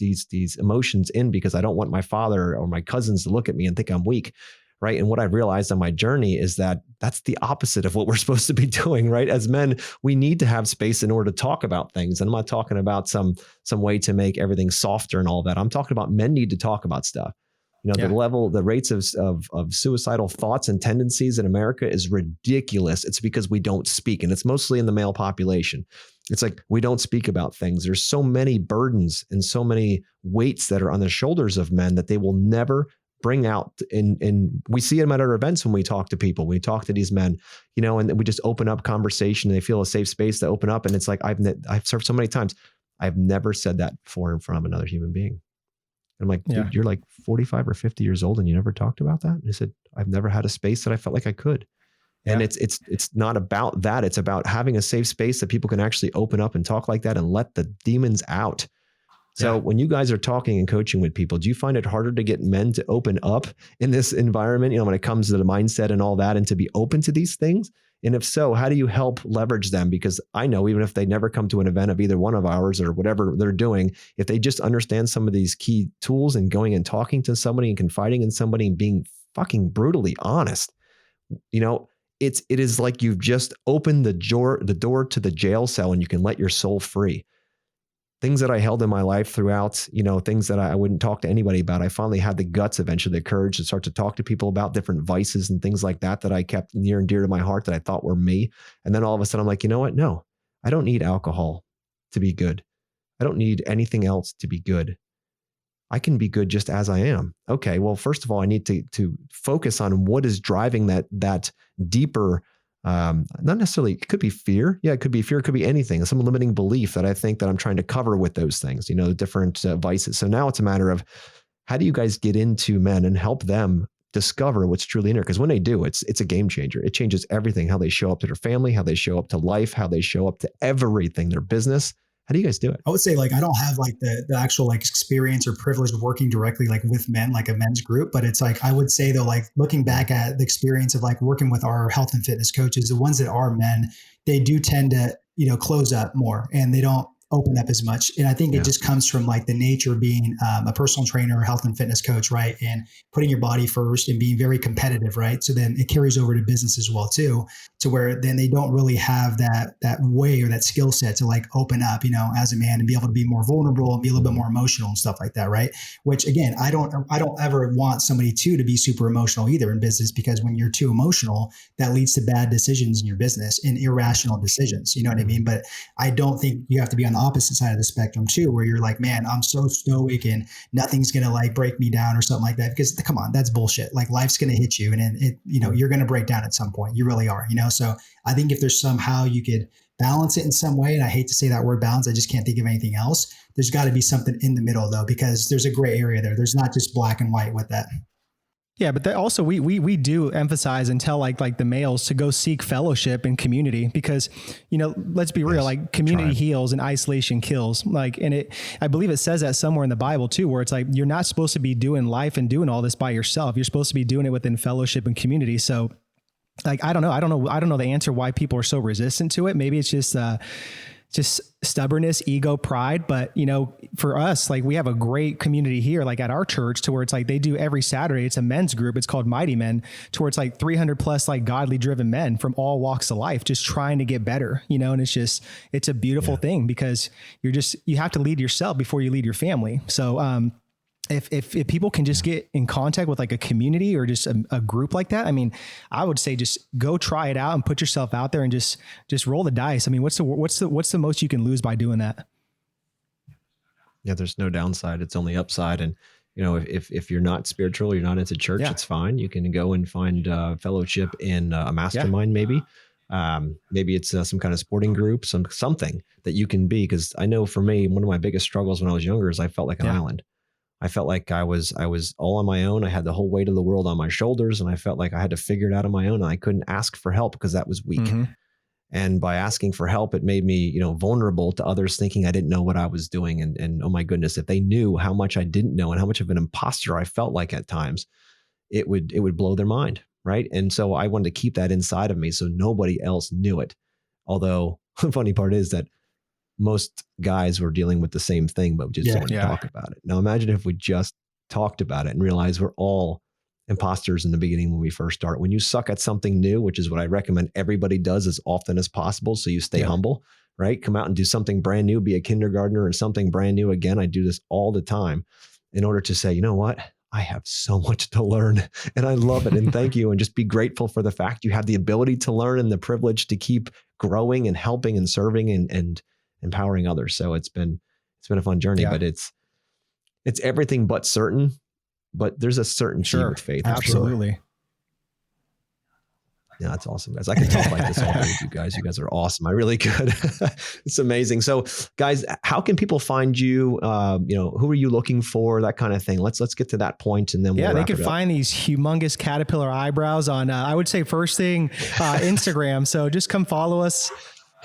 emotions in, because I don't want my father or my cousins to look at me and think I'm weak. Right. And what I've realized on my journey is that that's the opposite of what we're supposed to be doing. Right. As men, we need to have space in order to talk about things. And I'm not talking about some way to make everything softer and all that. I'm talking about men need to talk about stuff. The rates of suicidal thoughts and tendencies in America is ridiculous. It's because we don't speak, and it's mostly in the male population. It's like we don't speak about things. There's so many burdens and so many weights that are on the shoulders of men that they will never bring out. And we see them at our events when we talk to people. We talk to these men, and we just open up conversation and they feel a safe space to open up. And it's like, I've served so many times. I've never said that before in front of another human being. And I'm like, dude, you're like 45 or 50 years old and you never talked about that? And I said, I've never had a space that I felt like I could. And it's not about that. It's about having a safe space that people can actually open up and talk like that and let the demons out. So when you guys are talking and coaching with people, do you find it harder to get men to open up in this environment, when it comes to the mindset and all that, and to be open to these things? And if so, how do you help leverage them? Because I know even if they never come to an event of either one of ours or whatever they're doing, if they just understand some of these key tools and going and talking to somebody and confiding in somebody and being fucking brutally honest, it is like you've just opened the door to the jail cell and you can let your soul free. Things that I held in my life throughout, things that I wouldn't talk to anybody about. I finally had the guts, eventually the courage to start to talk to people about different vices and things like that I kept near and dear to my heart that I thought were me. And then all of a sudden I'm like, you know what? No, I don't need alcohol to be good. I don't need anything else to be good. I can be good just as I am. Okay, well, first of all, I need to focus on what is driving that deeper, not necessarily, it could be fear. Yeah, it could be fear. It could be anything. Some limiting belief that I think that I'm trying to cover with those things, the different vices. So now it's a matter of how do you guys get into men and help them discover what's truly in her? Because when they do, it's a game changer. It changes everything, how they show up to their family, how they show up to life, how they show up to everything, their business. How do you guys do it? I would say I don't have the actual experience or privilege of working directly with men, like a men's group. But it's I would say though, looking back at the experience of working with our health and fitness coaches, the ones that are men, they do tend to, close up more and they don't open up as much. And I think it just comes from the nature of being a personal trainer, health and fitness coach, right? And putting your body first and being very competitive, right? So then it carries over to business as well too, to where then they don't really have that way or that skill set to open up, as a man and be able to be more vulnerable and be a little bit more emotional and stuff like that, right? Which again, I don't ever want somebody to be super emotional either in business, because when you're too emotional, that leads to bad decisions in your business and irrational decisions. You know what I mean? But I don't think you have to be on the opposite side of the spectrum too, where you're man, I'm so stoic and nothing's going to break me down or something like that, because come on, that's bullshit. Life's going to hit you and you're going to break down at some point. You really are, so I think if there's somehow you could balance it in some way, and I hate to say that word balance, I just can't think of anything else. There's got to be something in the middle though, because there's a gray area there. There's not just black and white with that. Yeah, but also we do emphasize and tell the males to go seek fellowship and community, because let's be real, community heals and isolation kills. And I believe it says that somewhere in the Bible too, where it's you're not supposed to be doing life and doing all this by yourself. You're supposed to be doing it within fellowship and community. So I don't know the answer why people are so resistant to it. Maybe it's just just stubbornness, ego, pride. But, for us, like we have a great community here, like at our church, to where it's like they do every Saturday. It's a men's group. It's called Mighty Men, to where it's like 300 plus like godly driven men from all walks of life, just trying to get better, and it's a beautiful thing, because you have to lead yourself before you lead your family. So, if people can just get in contact with like a community or just a group like that, I mean, I would say just go try it out and put yourself out there and just roll the dice. I mean, what's the most you can lose by doing that? Yeah, there's no downside. It's only upside. And, if you're not spiritual, you're not into church, it's fine. You can go and find fellowship in a mastermind, maybe. Maybe it's some kind of sporting group, something that you can be. Because I know for me, one of my biggest struggles when I was younger is I felt like an island. I felt like I was all on my own. I had the whole weight of the world on my shoulders, and I felt like I had to figure it out on my own. And I couldn't ask for help because that was weak. Mm-hmm. And by asking for help, it made me, vulnerable to others thinking I didn't know what I was doing. And oh my goodness, if they knew how much I didn't know and how much of an imposter I felt like at times, it would blow their mind. Right. And so I wanted to keep that inside of me so nobody else knew it. Although the funny part is that most guys were dealing with the same thing, but just didn't talk about it. Now imagine if we just talked about it and realized we're all imposters in the beginning when we first start. When you suck at something new, which is what I recommend everybody does as often as possible, so you stay humble, right? Come out and do something brand new, be a kindergartner or something brand new. Again, I do this all the time in order to say, you know what? I have so much to learn and I love it. And thank you. And just be grateful for the fact you have the ability to learn and the privilege to keep growing and helping and serving and empowering others. So it's been a fun journey, but it's everything but certain, but there's a certainty with faith. Absolutely. Yeah, that's awesome, guys. I can talk like this all day with you guys. You guys are awesome. I really could. It's amazing. So guys, how can people find you? Who are you looking for? That kind of thing. Let's get to that point and then we'll they can find these humongous caterpillar eyebrows on, I would say first thing, Instagram. So just come follow us.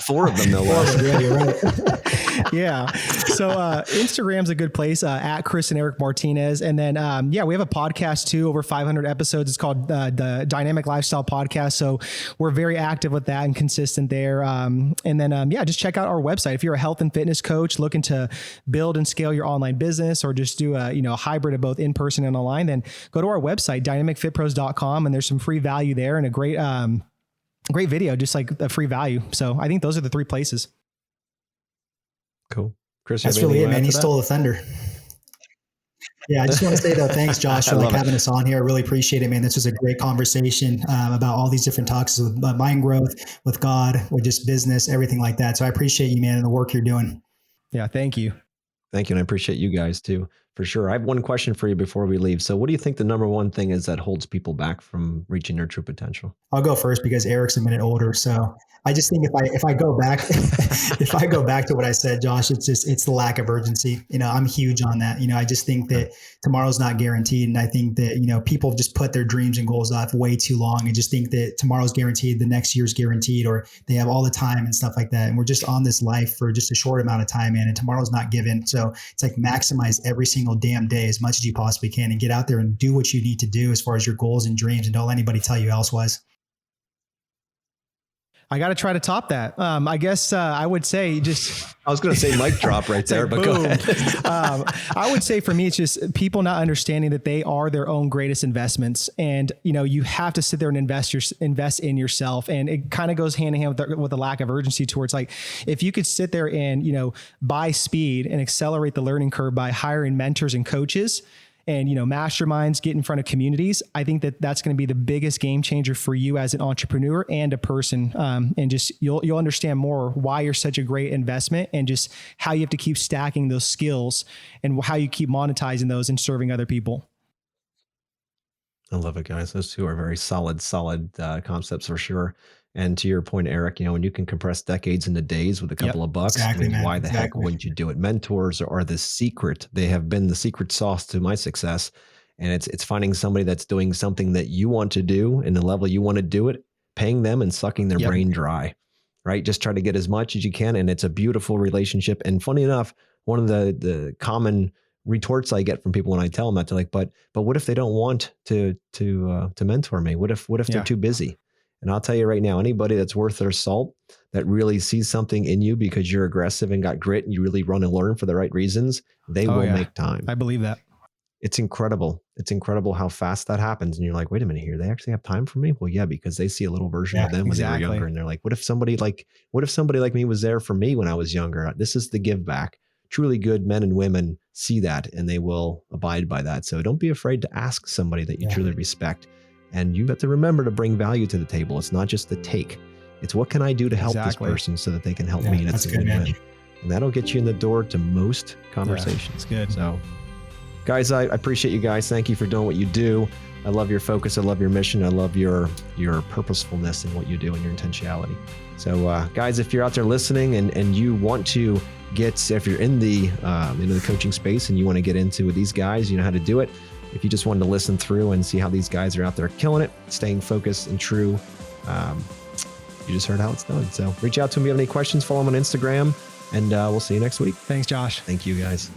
4 of them, no less. Yeah, you're right. Yeah. So Instagram's a good place, at Chris and Eric Martinez. And then, we have a podcast too, over 500 episodes. It's called the Dynamic Lifestyle Podcast. So we're very active with that and consistent there. And then, just check out our website. If you're a health and fitness coach looking to build and scale your online business or just do a hybrid of both in person and online, then go to our website, dynamicfitpros.com. And there's some free value there and a great video, just like a free value. So I think those are the 3 places. Cool. Chris, that's really it, man. He stole the thunder. Yeah, I just want to say though, thanks Josh for having us on here. I really appreciate it, man. This was a great conversation about all these different talks with mind growth, with God, with just business, everything like that. So I appreciate you, man, and the work you're doing. Yeah, thank you. Thank you. And I appreciate you guys too, for sure. I have one question for you before we leave. So what do you think the number one thing is that holds people back from reaching their true potential? I'll go first because Eric's a minute older. So I just think if I go back, if I go back to what I said, Josh, it's the lack of urgency. I'm huge on that. I just think that tomorrow's not guaranteed. And I think that, people just put their dreams and goals off way too long and just think that tomorrow's guaranteed, the next year's guaranteed, or they have all the time and stuff like that. And we're just on this life for just a short amount of time, man. And tomorrow's not given. So it's like maximize every single damn day as much as you possibly can and get out there and do what you need to do as far as your goals and dreams, and don't let anybody tell you elsewise. I got to try to top that. I guess I would say I was going to say mic drop right there, but go ahead. I would say for me, it's just people not understanding that they are their own greatest investments. And, you have to sit there and invest in yourself. And it kind of goes hand in hand with the lack of urgency towards like, if you could sit there and, buy speed and accelerate the learning curve by hiring mentors and coaches, and, masterminds, get in front of communities. I think that that's going to be the biggest game changer for you as an entrepreneur and a person. And just, you'll understand more why you're such a great investment and just how you have to keep stacking those skills and how you keep monetizing those and serving other people. I love it, guys. Those 2 are very solid concepts for sure. And to your point, Eric, when you can compress decades into days with a couple of bucks, exactly, why the heck wouldn't you do it? Mentors are the secret. They have been the secret sauce to my success. And it's finding somebody that's doing something that you want to do in the level you want to do it, paying them and sucking their brain dry, right? Just try to get as much as you can. And it's a beautiful relationship. And funny enough, one of the common retorts I get from people when I tell them that, they're like, but what if they don't want to mentor me? What if they're too busy? And I'll tell you right now, anybody that's worth their salt, that really sees something in you because you're aggressive and got grit and you really run and learn for the right reasons, they will make time. I believe that. It's incredible. It's incredible how fast that happens. And you're like, wait a minute here, they actually have time for me? Well, yeah, because they see a little version of them when they were younger. And they're like, what if somebody like me was there for me when I was younger? This is the give back. Truly good men and women see that and they will abide by that. So don't be afraid to ask somebody that you truly respect. And you have to remember to bring value to the table. It's not just the take. It's what can I do to help this person so that they can help me? And it's a win-win. And that'll get you in the door to most conversations. It's good. So guys, I appreciate you guys. Thank you for doing what you do. I love your focus. I love your mission. I love your purposefulness in what you do and your intentionality. So guys, if you're out there listening and you want to if you're in the coaching space and you want to get into with these guys, you know how to do it. If you just wanted to listen through and see how these guys are out there killing it, staying focused and true, you just heard how it's done. So reach out to me if you have any questions, follow them on Instagram, and we'll see you next week. Thanks, Josh. Thank you, guys.